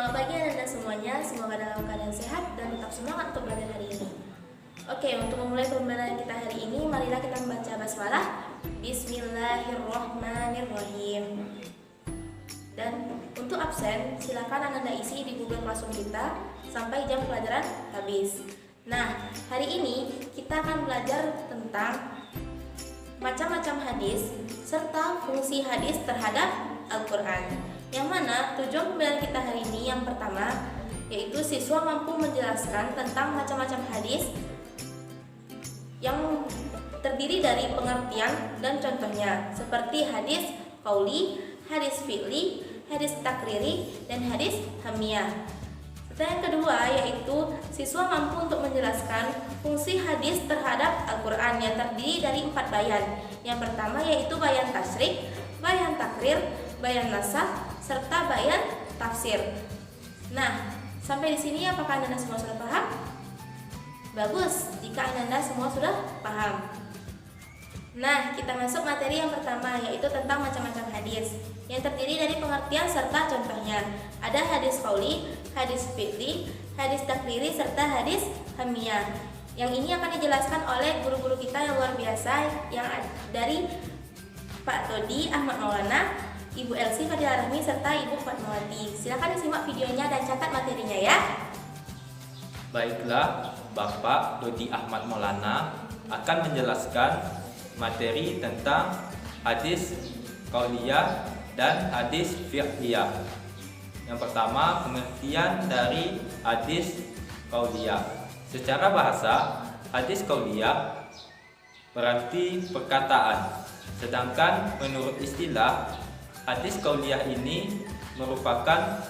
Selamat pagi Anda semuanya, semoga dalam keadaan sehat dan tetap semangat untuk belajar hari ini. Oke, untuk memulai pembelajaran kita hari ini, marilah kita membaca basmalah. Bismillahirrahmanirrahim. Dan untuk absen, silakan Anda isi di Google Classroom kita sampai jam pelajaran habis. Nah, hari ini kita akan belajar tentang macam-macam hadis serta fungsi hadis terhadap Al-Quran. Yang mana tujuan pembelajaran kita hari ini yang pertama yaitu siswa mampu menjelaskan tentang macam-macam hadis yang terdiri dari pengertian dan contohnya seperti hadis qauli, hadis fi'li, hadis takriri, dan hadis hamiyah. Serta yang kedua yaitu siswa mampu untuk menjelaskan fungsi hadis terhadap Al-Quran yang terdiri dari 4 bayan. Yang pertama yaitu bayan tasyrik, bayan takrir, bayan nasakh, serta bayan tafsir. Nah, sampai di sini apakah Anda semua sudah paham? Bagus, jika Anda semua sudah paham. Nah, kita masuk materi yang pertama yaitu tentang macam-macam hadis yang terdiri dari pengertian serta contohnya. Ada hadis qauli, hadis fi'li, hadis takriri, serta hadis hamiyah. Yang ini akan dijelaskan oleh guru-guru kita yang luar biasa yang dari Pak Dodi Ahmad Maulana, Ibu Elsie Fadila Rahmi, serta Ibu Fatmawati. Silakan disimak videonya dan catat materinya ya. Baiklah, Bapak Dodi Ahmad Maulana akan menjelaskan materi tentang hadis qauliyah dan hadis fiqhiyah. Yang pertama, pengertian dari hadis qauliyah. Secara bahasa, hadis qauliyah berarti perkataan. Sedangkan menurut istilah, hadis qauliyah ini merupakan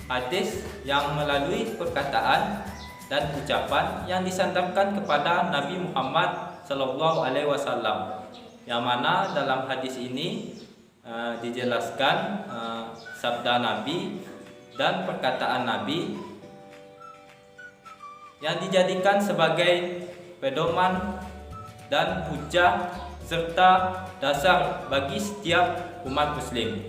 hadis yang melalui perkataan dan ucapan yang disandarkan kepada Nabi Muhammad SAW, yang mana dalam hadis ini dijelaskan sabda Nabi dan perkataan Nabi yang dijadikan sebagai pedoman dan hujah serta dasar bagi setiap umat muslim.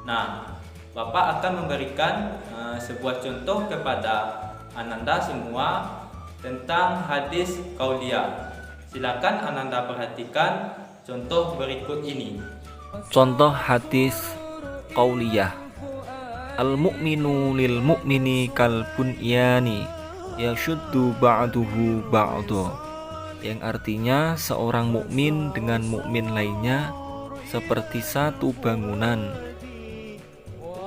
Nah, Bapak akan memberikan sebuah contoh kepada Ananda semua tentang hadis qauliyah. Silakan Ananda perhatikan contoh berikut ini. Contoh hadis qauliyah. Al-mu'minu lil mu'mini kal bunyani yashuddu ba'duhu ba'du. Yang artinya seorang mukmin dengan mukmin lainnya seperti satu bangunan,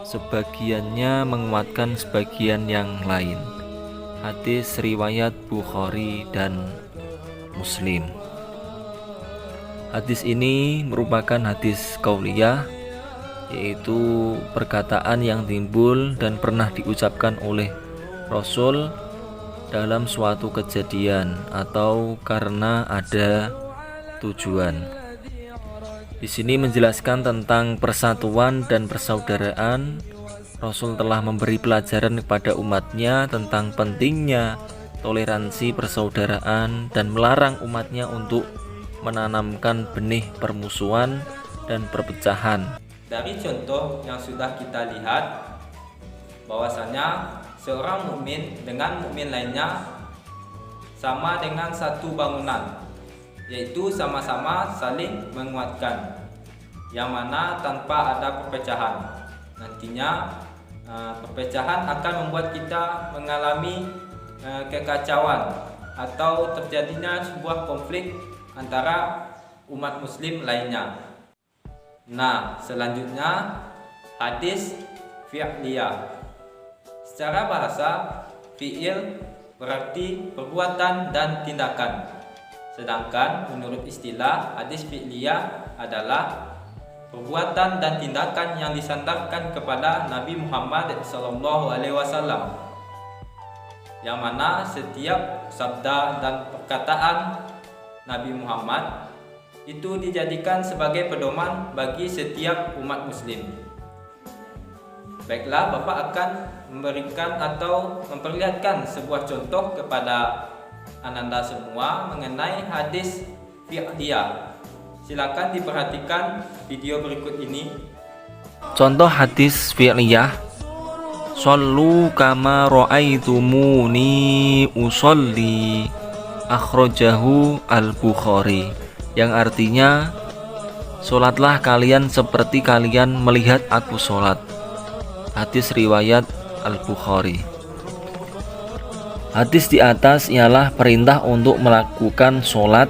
sebagiannya menguatkan sebagian yang lain. Hadis riwayat Bukhari dan Muslim. Hadis ini merupakan hadis qauliyah, yaitu perkataan yang timbul dan pernah diucapkan oleh Rasul dalam suatu kejadian atau karena ada tujuan. Di sini menjelaskan tentang persatuan dan persaudaraan. Rasul telah memberi pelajaran kepada umatnya tentang pentingnya toleransi persaudaraan dan melarang umatnya untuk menanamkan benih permusuhan dan perpecahan. Dari contoh yang sudah kita lihat, bahwasanya seorang mukmin dengan mukmin lainnya sama dengan satu bangunan, yaitu sama-sama saling menguatkan, yang mana tanpa ada perpecahan. Nantinya perpecahan akan membuat kita mengalami kekacauan atau terjadinya sebuah konflik antara umat muslim lainnya. Nah, selanjutnya hadis fi'liyah. Secara bahasa, fi'il berarti perbuatan dan tindakan. Sedangkan menurut istilah, hadis fi'liyah adalah perbuatan dan tindakan yang disandarkan kepada Nabi Muhammad SAW, yang mana setiap sabda dan perkataan Nabi Muhammad itu dijadikan sebagai pedoman bagi setiap umat muslim. Baiklah, Bapak akan memberikan atau memperlihatkan sebuah contoh kepada Ananda semua mengenai hadis fi'liyah. Silakan diperhatikan video berikut ini. Contoh hadis fi'liyah. Shallu kama ra'aitumuni usolli, akhrajahu al-Bukhari, yang artinya sholatlah kalian seperti kalian melihat aku sholat. Hadis riwayat Al-Bukhari. Hadis di atas ialah perintah untuk melakukan sholat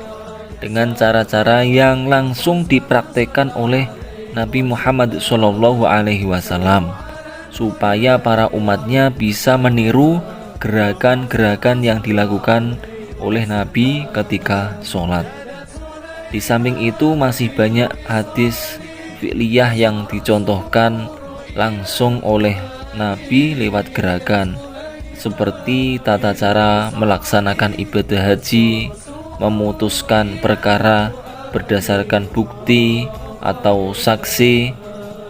dengan cara-cara yang langsung dipraktekkan oleh Nabi Muhammad SAW, supaya para umatnya bisa meniru gerakan-gerakan yang dilakukan oleh Nabi ketika sholat. Di samping itu masih banyak hadis fi'liyah yang dicontohkan langsung oleh Nabi lewat gerakan, seperti tata cara melaksanakan ibadah haji, memutuskan perkara berdasarkan bukti atau saksi,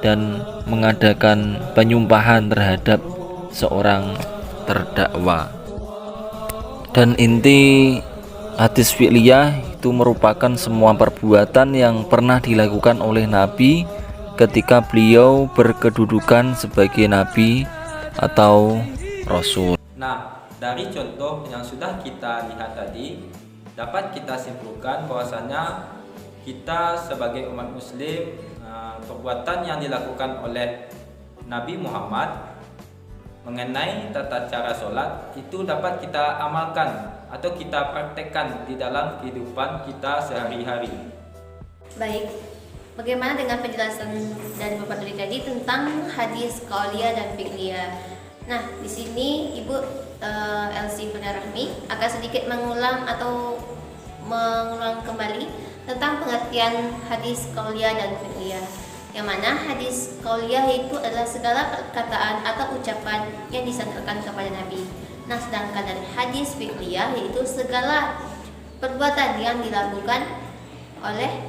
dan mengadakan penyumpahan terhadap seorang terdakwa. Dan inti hadis fi'liyah itu merupakan semua perbuatan yang pernah dilakukan oleh Nabi ketika beliau berkedudukan sebagai Nabi atau Rasul. Nah, dari contoh yang sudah kita lihat tadi, dapat kita simpulkan bahwasanya kita sebagai umat muslim, perbuatan yang dilakukan oleh Nabi Muhammad mengenai tata cara sholat itu dapat kita amalkan atau kita praktekkan di dalam kehidupan kita sehari-hari. Baik, bagaimana dengan penjelasan dari Bapak Dodi tadi tentang hadis qauliyah dan fi'liyah? Nah, di sini Ibu Elsie Rahmi akan sedikit mengulang kembali tentang pengertian hadis qauliyah dan fi'liyah. Yang mana hadis qauliyah itu adalah segala perkataan atau ucapan yang disandarkan kepada Nabi. Nah, sedangkan dari hadis fi'liyah yaitu segala perbuatan yang dilakukan oleh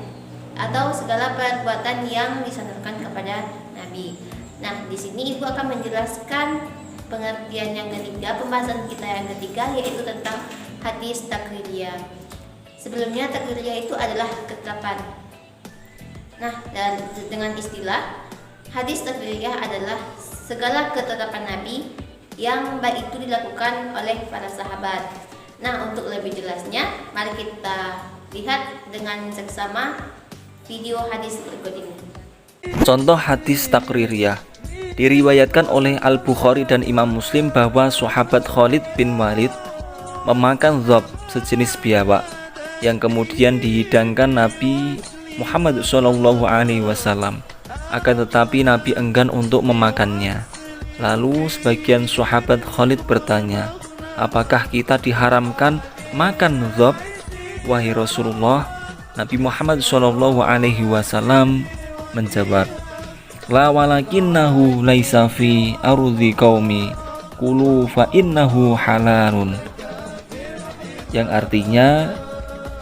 atau segala perbuatan yang disandarkan kepada Nabi. Nah, di sini Ibu akan menjelaskan pengertian yang ketiga, pembahasan kita yang ketiga, yaitu tentang hadis takririyah. Sebelumnya takririyah itu adalah ketetapan. Nah, dan dengan istilah hadis takririyah adalah segala ketetapan Nabi yang baik itu dilakukan oleh para sahabat. Nah, untuk lebih jelasnya, mari kita lihat dengan seksama video hadis berikut ini. Contoh hadis takririyah diriwayatkan oleh Al-Bukhari dan Imam Muslim bahwa sahabat Khalid bin Walid memakan dhab, sejenis biawak, yang kemudian dihidangkan Nabi Muhammad SAW. Akan tetapi Nabi enggan untuk memakannya. Lalu sebagian sahabat Khalid bertanya, apakah kita diharamkan makan dhab, wahai Rasulullah? Nabi Muhammad SAW menjawab, la walakinnahu laisa fi ardi qaumi kulu fa innahu halalun, yang artinya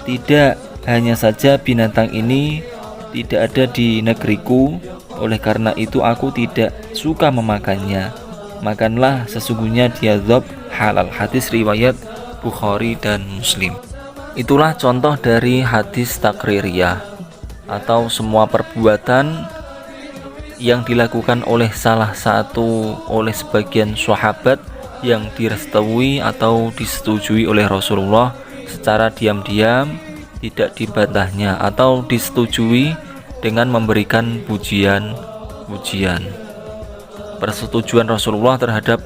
tidak, hanya saja binatang ini tidak ada di negeriku, oleh karena itu aku tidak suka memakannya. Makanlah, sesungguhnya dia dhab halal. Hadis riwayat Bukhari dan Muslim. Itulah contoh dari hadis takririyah, atau semua perbuatan yang dilakukan oleh sebagian sahabat yang direstui atau disetujui oleh Rasulullah secara diam-diam, tidak dibantahnya atau disetujui dengan memberikan pujian. Persetujuan Rasulullah terhadap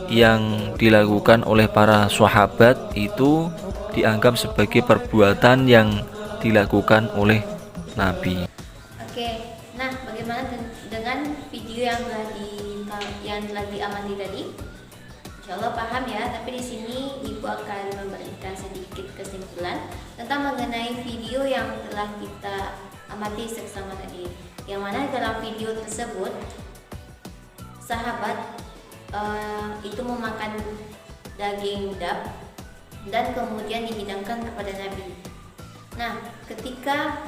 yang dilakukan oleh para sahabat itu dianggap sebagai perbuatan yang dilakukan oleh Nabi. Oke, nah bagaimana dengan video yang telah diamati tadi? Insya Allah paham ya, tapi di sini Ibu akan memberikan sedikit kesimpulan tentang mengenai video yang telah kita amati seksama tadi. Yang mana dalam video tersebut sahabat itu memakan daging dab dan kemudian dihidangkan kepada Nabi. Nah, ketika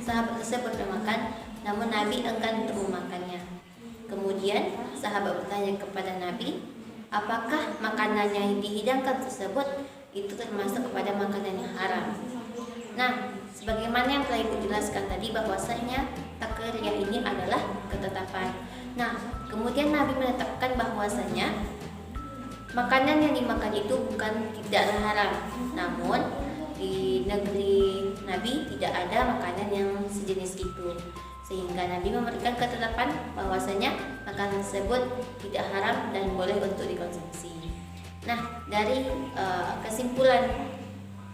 sahabat tersebut memakan, namun Nabi enggan untuk memakannya. Kemudian sahabat bertanya kepada Nabi, apakah makanan yang dihidangkan tersebut itu termasuk kepada makanan yang haram? Nah, sebagaimana yang telah Ibu jelaskan tadi, bahwasanya takririyah ini adalah ketetapan. Nah, kemudian Nabi menetapkan bahwasanya makanan yang dimakan itu bukan tidaklah haram, namun di negeri Nabi tidak ada makanan yang sejenis itu, sehingga Nabi memberikan ketetapan bahwasanya makanan tersebut tidak haram dan boleh untuk dikonsumsi. Nah, dari kesimpulan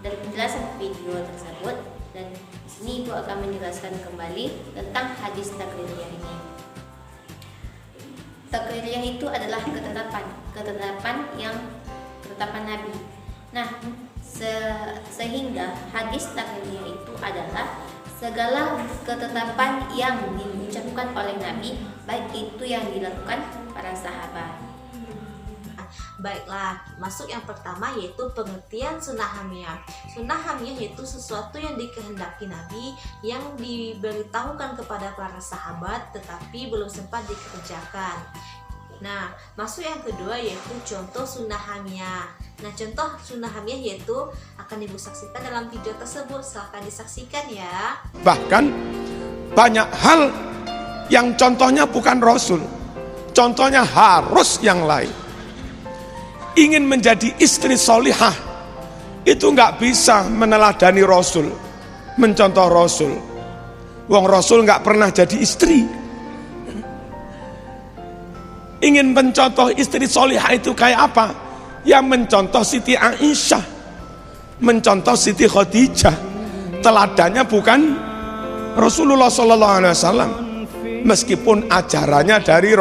dari penjelasan video tersebut, dan di sini Ibu akan menjelaskan kembali tentang hadis takririyah ini. Takririyah itu adalah ketetapan Nabi. Nah, sehingga hadis takririyah itu adalah segala ketetapan yang diucapkan oleh Nabi, baik itu yang dilakukan para sahabat. Baiklah, masuk yang pertama yaitu pengertian sunnah hamiyah. Sunnah hamiyah yaitu sesuatu yang dikehendaki Nabi, yang diberitahukan kepada para sahabat tetapi belum sempat dikerjakan. Nah, masuk yang kedua yaitu contoh sunnah hamiyah. Nah, contoh sunnah hamiyah yaitu akan Ibu saksikan dalam video tersebut. Silahkan disaksikan ya. Bahkan banyak hal yang contohnya bukan Rasul, contohnya harus yang lain. Ingin menjadi istri solihah itu nggak bisa meneladani Rasul, mencontoh Rasul. Wong Rasul nggak pernah jadi istri. Ingin mencontoh istri solihah itu kayak apa? Ya mencontoh Siti Aisyah, mencontoh Siti Khadijah. Teladannya bukan Rasulullah SAW, meskipun ajarannya dari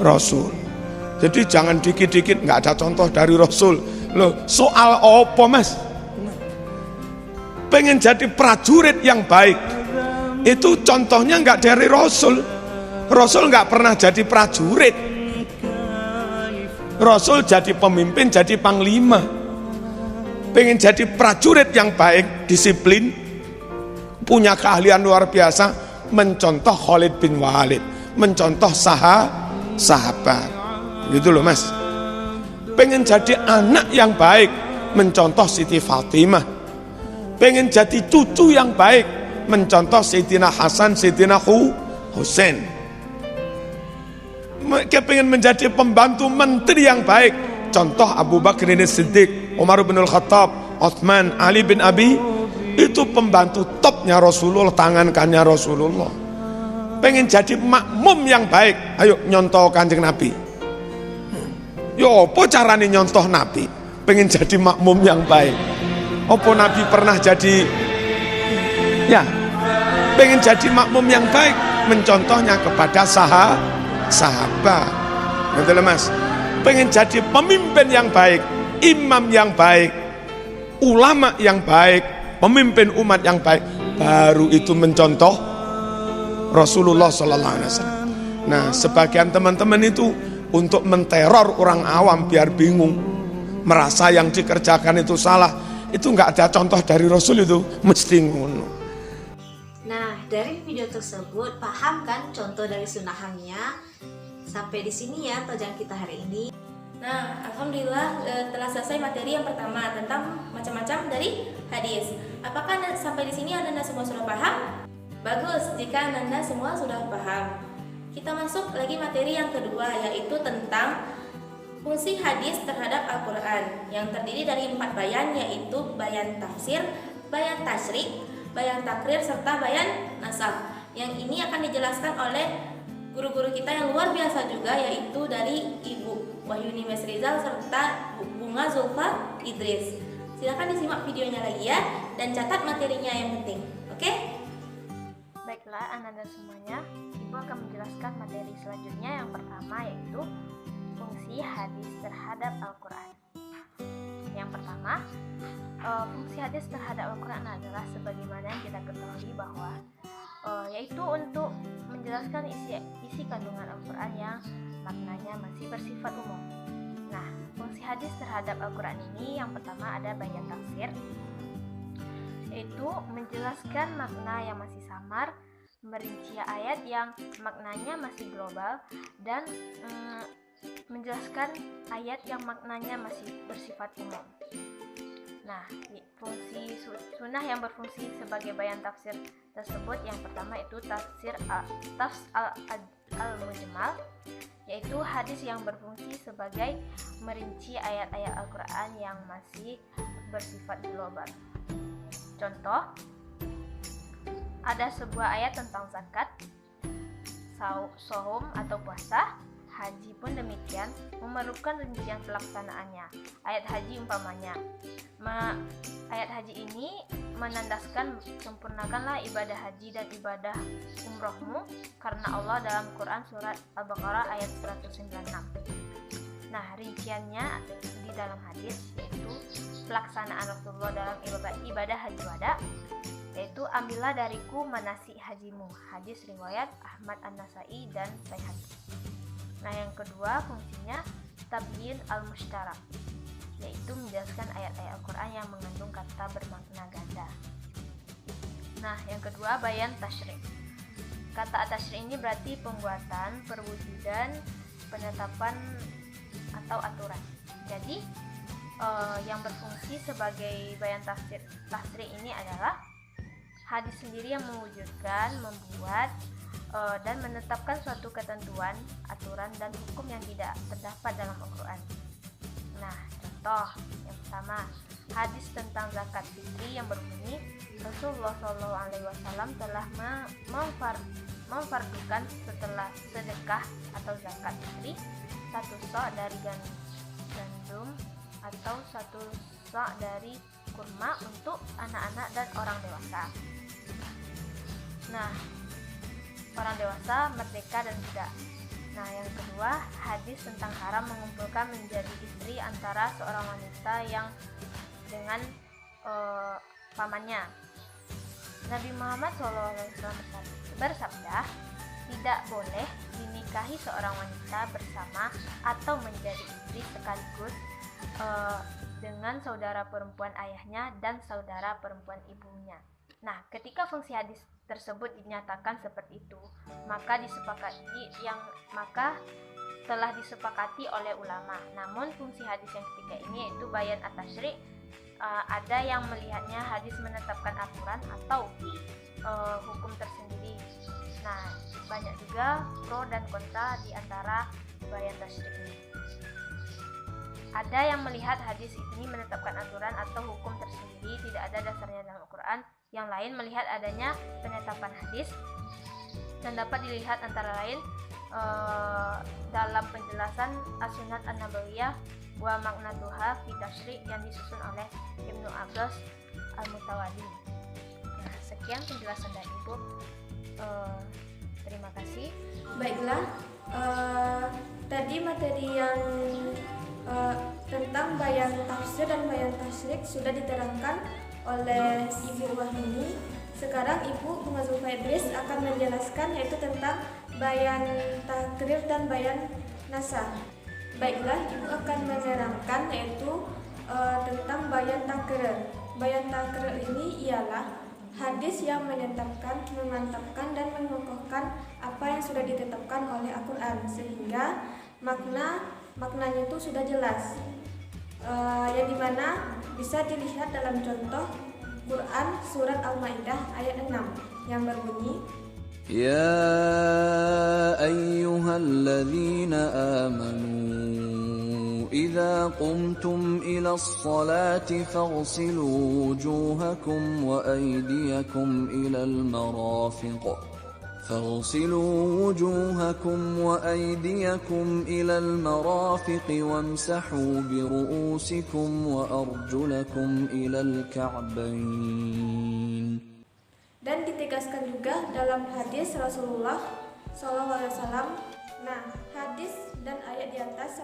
Rasul. Jadi jangan dikit-dikit nggak ada contoh dari Rasul. Loh, soal apa mas? Pengen jadi prajurit yang baik, itu contohnya nggak dari Rasul. Rasul nggak pernah jadi prajurit. Rasul jadi pemimpin, jadi panglima. Pengen jadi prajurit yang baik, disiplin, punya keahlian luar biasa, mencontoh Khalid bin Walid, mencontoh sahabat. Gitu loh mas. Pengen jadi anak yang baik, mencontoh Siti Fatimah. Pengen jadi cucu yang baik, mencontoh Sayyidina Hasan, Sayyidina Husain. Pengen menjadi pembantu menteri yang baik, contoh Abu Bakar Siddiq, Umar bin Khattab, Utsman, Ali bin Abi. Itu pembantu topnya Rasulullah, tangan kanannya Rasulullah. Pengen jadi makmum yang baik, ayo nyontoh Kanjeng Nabi. Yo, apa caranya nyontoh Nabi? Pengen jadi makmum yang baik. Apa Nabi pernah jadi? Ya, pengen jadi makmum yang baik, mencontohnya kepada sahabat. Gitu loh mas. Pengen jadi pemimpin yang baik, imam yang baik, ulama yang baik, pemimpin umat yang baik, baru itu mencontoh Rasulullah SAW. Nah, sebagian teman-teman itu untuk menteror orang awam biar bingung, merasa yang dikerjakan itu salah, itu nggak ada contoh dari Rasul, itu mesti ngono. Nah, dari video tersebut paham kan contoh dari sunnah hamiyah? Sampai di sini ya pelajaran kita hari ini. Nah, alhamdulillah telah selesai materi yang pertama tentang macam-macam dari hadis. Apakah sampai di sini Anda semua sudah paham? Bagus, jika Anda semua sudah paham. Kita masuk lagi materi yang kedua, yaitu tentang fungsi hadis terhadap Al-Quran, yang terdiri dari 4 bayan, yaitu bayan tafsir, bayan tasyrik, bayan takrir, serta bayan nasakh. Yang ini akan dijelaskan oleh guru-guru kita yang luar biasa juga, yaitu dari Ibu Wahyuni Mesrizal serta Bunga Zulfa Idris. Silahkan disimak videonya lagi ya, dan catat materinya yang penting. Oke? Baiklah anak-anak semuanya, Ibu akan menjelaskan materi selanjutnya. Yang pertama yaitu fungsi hadis terhadap Al-Quran. Yang pertama, fungsi hadis terhadap Al-Quran adalah sebagaimana yang kita ketahui bahwa yaitu untuk menjelaskan isi kandungan Al-Quran yang maknanya masih bersifat umum. Nah, fungsi hadis terhadap Al-Quran ini yang pertama ada bayan tafsir, yaitu menjelaskan makna yang masih samar, merinci ayat yang maknanya masih global, dan menjelaskan ayat yang maknanya masih bersifat umum. Nah, fungsi sunnah yang berfungsi sebagai bayan tafsir tersebut yang pertama itu tafsir al-mujmal, yaitu hadis yang berfungsi sebagai merinci ayat-ayat Al-Quran yang masih bersifat global. Contoh, ada sebuah ayat tentang zakat, saum atau puasa. Haji pun demikian, memerlukan rincian pelaksanaannya. Ayat haji umpamanya, ayat haji ini menandaskan sempurnakanlah ibadah haji dan ibadah umrohmu karena Allah dalam Quran surat Al-Baqarah ayat 196. Nah, rinciannya di dalam hadis yaitu pelaksanaan Rasulullah dalam ibadah haji wada, yaitu ambillah dariku manasik hajimu. Hadis riwayat Ahmad An-Nasai dan Baihaqi. Nah, yang kedua fungsinya tabyin al-mushtarak, yaitu menjelaskan ayat-ayat Al-Quran yang mengandung kata bermakna ganda. Nah, yang kedua bayan tasyri'. Kata tasyri' ini berarti pembuatan, perwujudan, penetapan atau aturan. Jadi yang berfungsi sebagai bayan tasyri' ini adalah hadis sendiri yang mewujudkan, membuat dan menetapkan suatu ketentuan, aturan, dan hukum yang tidak terdapat dalam Al-Quran. Nah, contoh yang pertama, hadis tentang zakat fitri yang berbunyi Rasulullah SAW telah memfardukan setelah sedekah atau zakat fitri 1 sa' dari gandum atau 1 sa' dari kurma untuk anak-anak dan orang dewasa. Nah, orang dewasa, merdeka, dan budak. Nah, yang kedua, hadis tentang haram mengumpulkan menjadi istri antara seorang wanita yang dengan pamannya. Nabi Muhammad SAW bersabda, tidak boleh dinikahi seorang wanita bersama atau menjadi istri sekaligus dengan saudara perempuan ayahnya dan saudara perempuan ibunya. Nah, ketika fungsi hadis tersebut dinyatakan seperti itu, maka telah disepakati oleh ulama. Namun fungsi hadis yang ketiga ini yaitu bayan at-tasyri', ada yang melihatnya hadis menetapkan aturan atau hukum tersendiri. Nah, banyak juga pro dan kontra di antara bayan tasyri' ini. Ada yang melihat hadis ini menetapkan aturan atau hukum tersendiri, tidak ada dasarnya dalam Al-Quran. Yang lain melihat adanya penetapan hadis dan dapat dilihat antara lain dalam penjelasan As-Sunnah An-Nabawiyah wa Maqnatuha fi Tasyri' yang disusun oleh Ibnu Abbas Al-Mutawalli. Nah, sekian penjelasan dari Ibu. Terima kasih. Baiklah, tadi materi yang tentang bayan tafsir dan bayan tasyrik sudah diterangkan oleh Ibu Wahyuni. Sekarang Ibu Bunga Zulfa Idris akan menjelaskan yaitu tentang bayan takrir dan bayan nasah. Baiklah, Ibu akan menerangkan yaitu tentang bayan takrir. Bayan takrir ini ialah hadis yang menetapkan, memantapkan, dan mengokohkan apa yang sudah ditetapkan oleh Al-Quran sehingga maknanya itu sudah jelas, yang dimana bisa dilihat dalam contoh Quran surat Al-Maidah ayat 6 yang berbunyi, Ya ayyuhalladzina amanu idza qumtum ila as-salati faghsilu wujuhakum wa aydiyakum ila al-marafiq فاغسلوا وجوهكم وأيديكم إلى المرافق وامسحوا برؤوسكم وأرجلكم إلى الكعبين. Dan ditegaskan juga dalam hadis Rasulullah SAW. Nah, hadis dan ayat di atas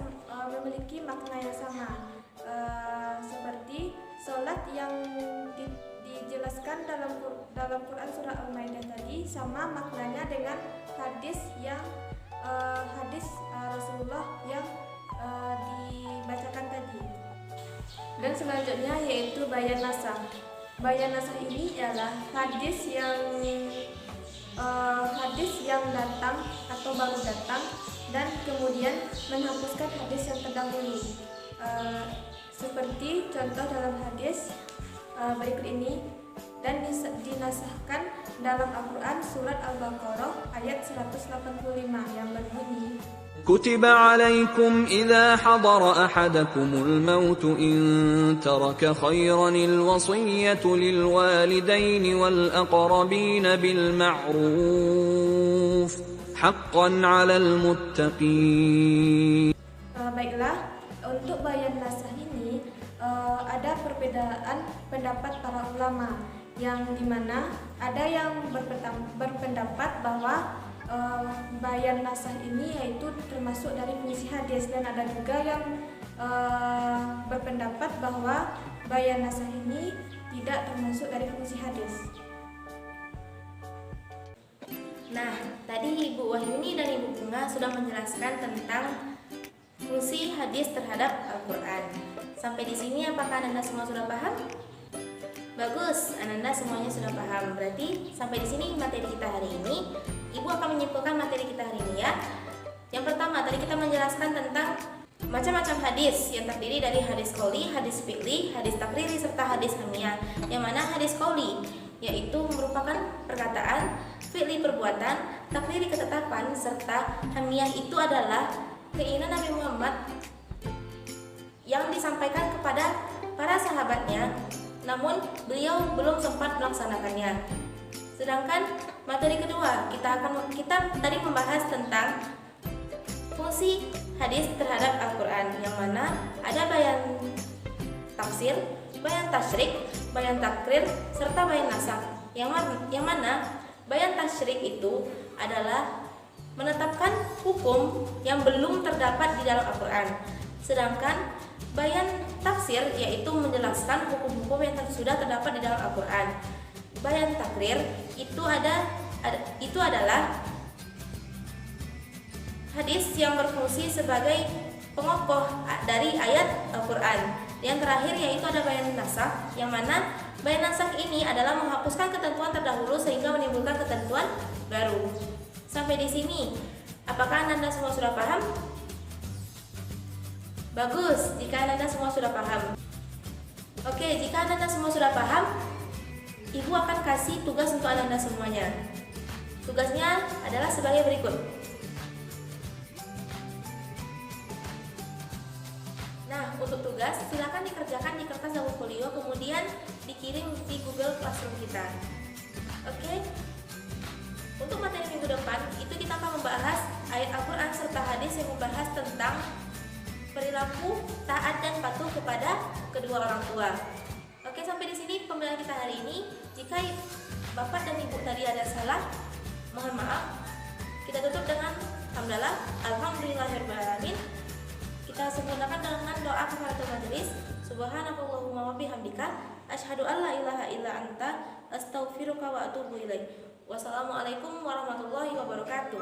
memiliki makna yang sama, seperti sholat yang dijelaskan dalam Quran surah Al-Maidah tadi sama maknanya dengan hadis Rasulullah yang dibacakan tadi. Dan selanjutnya yaitu bayan nasah. Bayan nasah ini ialah hadis yang datang atau baru datang dan kemudian menghapuskan hadis yang terdahulu. seperti contoh dalam hadis berikut ini, dan dinasahkan dalam Al-Quran surat Al-Baqarah ayat 185 yang berbunyi, كتب عليكم إذا حضر أحدكم الموت إن ترك خيرا الوصية للوالدين والأقربين بالمعروف حقا على المتقين. Baiklah, untuk bayan nasah ini ada perbedaan pendapat para ulama, yang dimana ada yang berpendapat bahwa bayan nasah ini yaitu termasuk dari fungsi hadis, dan ada juga yang berpendapat bahwa bayan nasah ini tidak termasuk dari fungsi hadis. Nah, tadi Ibu Wahyuni dan Ibu Bunga sudah menjelaskan tentang fungsi hadis terhadap Al-Quran. Sampai di sini apakah Anda semua sudah paham? Bagus, Anda semuanya sudah paham. Berarti sampai di sini materi kita hari ini. Ibu akan menyimpulkan materi kita hari ini ya. Yang pertama, tadi kita menjelaskan tentang macam-macam hadis yang terdiri dari hadis qauli, hadis fi'li, hadis takriri, serta hadis hamiyah. Yang mana hadis qauli yaitu merupakan perkataan, fi'li perbuatan, takriri ketetapan, serta hamiyah itu adalah keinginan Nabi Muhammad yang disampaikan kepada para sahabatnya, namun beliau belum sempat melaksanakannya. Sedangkan materi kedua, kita tadi membahas tentang fungsi hadis terhadap Al-Quran, yang mana ada bayan tafsir, bayan tasyrik, bayan takrir, serta bayan nasakh. Yang mana bayan tasyrik itu adalah menetapkan hukum yang belum terdapat di dalam Al-Quran. Sedangkan bayan tafsir yaitu menjelaskan hukum-hukum yang sudah terdapat di dalam Al-Quran. Bayan takrir itu adalah hadis yang berfungsi sebagai pengokoh dari ayat Al-Quran. Yang terakhir yaitu ada bayan nasakh, yang mana bayan nasakh ini adalah menghapuskan ketentuan terdahulu sehingga menimbulkan ketentuan baru. Sampai di sini, apakah Anda semua sudah paham? Bagus, jika Anda semua sudah paham. Oke, jika Anda semua sudah paham, Ibu akan kasih tugas untuk Anda semuanya. Tugasnya adalah sebagai berikut. Nah, untuk tugas silakan dikerjakan di kertas dan folio, kemudian dikirim di Google Classroom kita. Oke? Untuk materi minggu depan, itu kita akan membahas ayat Al-Quran serta hadis yang membahas tentang perilaku taat dan patuh kepada kedua orang tua. Oke, sampai di sini pembelajaran kita hari ini. Jika Bapak dan Ibu tadi ada salah, mohon maaf. Kita tutup dengan hamdalah, alhamdulillahirrahmanirrahim. Kita sempurnakan dengan doa kafaratul majelis. Subhanakallahumma wa bihamdika, asyhadu an la ilaha illa anta, astaghfiruka wa atubu ilaik. Wassalamualaikum warahmatullahi wabarakatuh.